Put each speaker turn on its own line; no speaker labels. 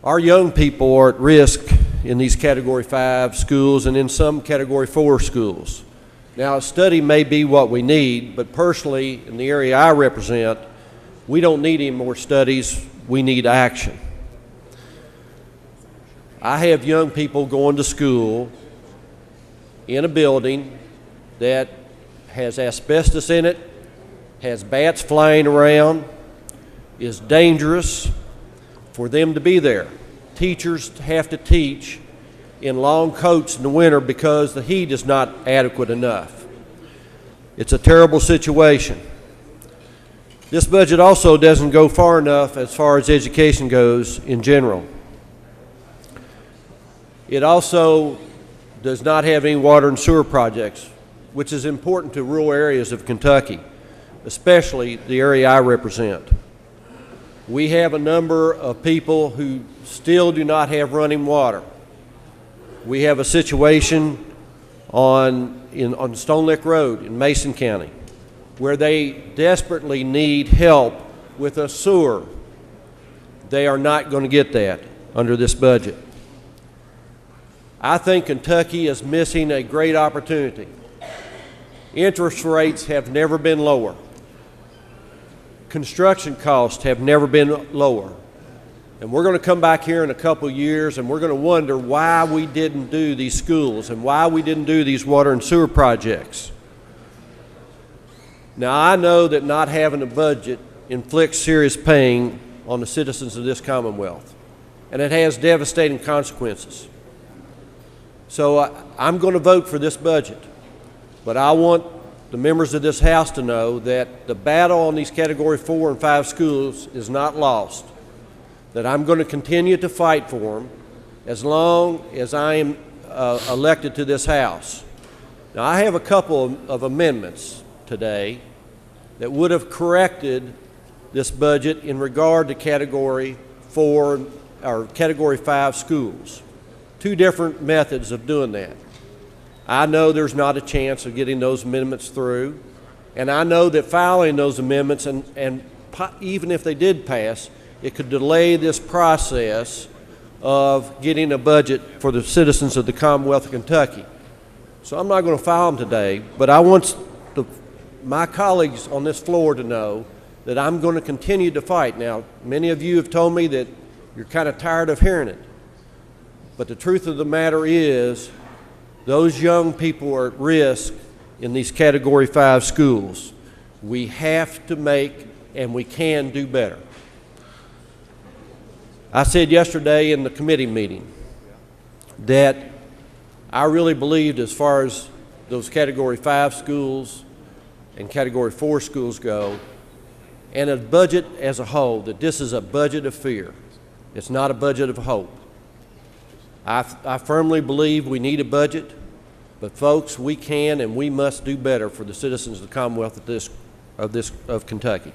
Our young people are at risk in these Category 5 schools and in some Category 4 schools. Now, a study may be what we need, but personally, in the area I represent, we don't need any more studies, we need action. I have young people going to school in a building that has asbestos in it, has bats flying around, is dangerous for them to be there. Teachers have to teach in long coats in the winter because the heat is not adequate enough. It's a terrible situation. This budget also doesn't go far enough as far as education goes in general. It also does not have any water and sewer projects, which is important to rural areas of Kentucky, especially the area I represent. We have a number of people who still do not have running water. We have a situation on Stone Lick Road in Mason County where they desperately need help with a sewer. They are not going to get that under this budget. I think Kentucky is missing a great opportunity. Interest rates have never been lower. Construction costs have never been lower. And we're going to come back here in a couple of years and we're going to wonder why we didn't do these schools and why we didn't do these water and sewer projects. Now, I know that not having a budget inflicts serious pain on the citizens of this Commonwealth, and it has devastating consequences. So I'm going to vote for this budget, but I want the members of this House to know that the battle on these Category 4 and 5 schools is not lost, that I'm going to continue to fight for them as long as I am elected to this House. Now, I have a couple of amendments today that would have corrected this budget in regard to Category 4 or Category 5 schools. Two different methods of doing that. I know there's not a chance of getting those amendments through, and I know that filing those amendments, and even if they did pass, it could delay this process of getting a budget for the citizens of the Commonwealth of Kentucky. So I'm not going to file them today, but I want my colleagues on this floor to know that I'm going to continue to fight. Now, many of you have told me that you're kind of tired of hearing it, but the truth of the matter is those young people are at risk in these Category 5 schools. We have to make, and we can do better. I said yesterday in the committee meeting that I really believed, as far as those Category 5 schools and Category 4 schools go, and a budget as a whole, that this is a budget of fear. It's not a budget of hope. I firmly believe we need a budget, but folks, we can and we must do better for the citizens of the Commonwealth of Kentucky.